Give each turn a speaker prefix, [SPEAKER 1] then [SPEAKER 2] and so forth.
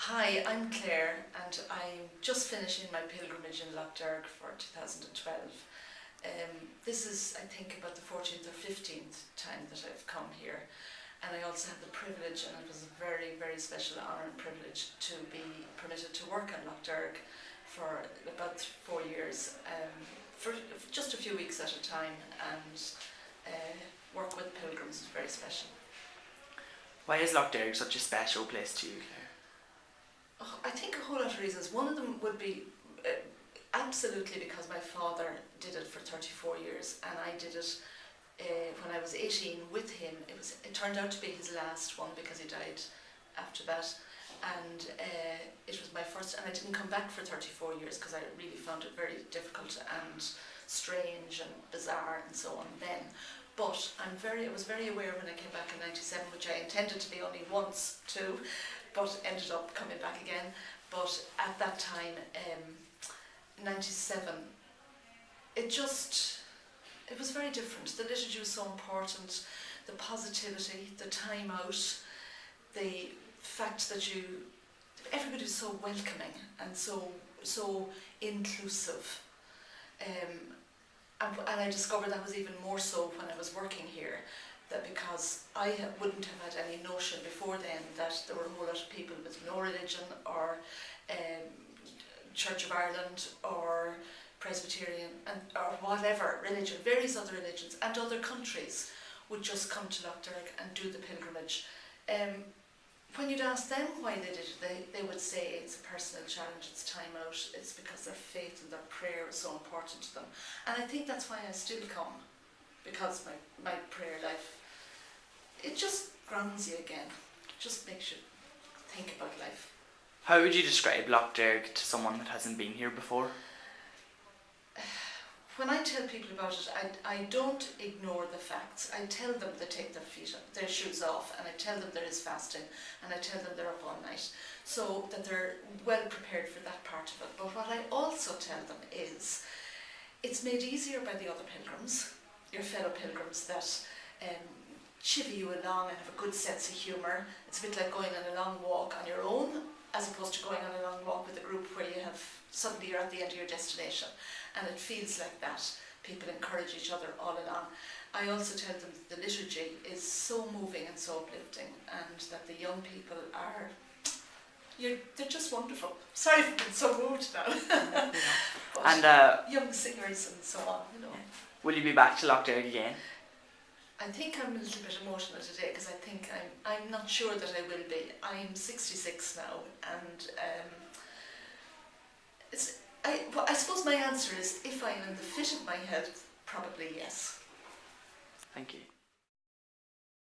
[SPEAKER 1] Hi, I'm Clare and I'm just finishing my pilgrimage in Lough for 2012. This is, I think, about the 14th or 15th time that I've come here, and I also had the privilege, and it was a very, very special honour and privilege, to be permitted to work in Lough for about 4 years, for just a few weeks at a time, and work with pilgrims is very special.
[SPEAKER 2] Why is Lough such a special place to you, Clare?
[SPEAKER 1] Oh, I think a whole lot of reasons. One of them would be absolutely because my father did it for 34 years and I did it when I was 18 with him. It turned out to be his last one because he died after that, and it was my first, and I didn't come back for 34 years because I really found it very difficult and strange and bizarre and so on then. But I was very aware when I came back in 97, which I intended to be only once too, but ended up coming back again. But at that time, 97, it was very different. The liturgy was so important, the positivity, the time out, the fact that everybody was so welcoming and so inclusive. And I discovered that was even more so when I was working here, that because I wouldn't have had any notion before then that there were a whole lot of people with no religion or Church of Ireland or Presbyterian or whatever religion, various other religions and other countries would just come to Lough and do the pilgrimage. When you'd ask them why they did it, they would say it's a personal challenge, it's time out, it's because their faith and their prayer is so important to them. And I think that's why I still come, because my prayer life, it just grounds you again, it just makes you think about life.
[SPEAKER 2] How would you describe Lough to someone that hasn't been here before?
[SPEAKER 1] When I tell people about it, I don't ignore the facts. I tell them they take their shoes off, and I tell them there is fasting, and I tell them they're up all night, so that they're well prepared for that part of it. But what I also tell them is, it's made easier by the other pilgrims, your fellow pilgrims, that chivvy you along and have a good sense of humour. It's a bit like going on a long walk on your own, as opposed to going on a long walk with a group where suddenly you're at the end of your destination, and it feels like that. People encourage each other all along. I also tell them that the liturgy is so moving and so uplifting, and that the young people they're just wonderful. Sorry if I've been so moved now.
[SPEAKER 2] And
[SPEAKER 1] young singers and so on,
[SPEAKER 2] Will you be back to Lough again?
[SPEAKER 1] I think I'm a little bit emotional today because I think I'm not sure that I will be. I'm 66 now, and I suppose my answer is, if I'm in the fit of my health, probably yes.
[SPEAKER 2] Thank you.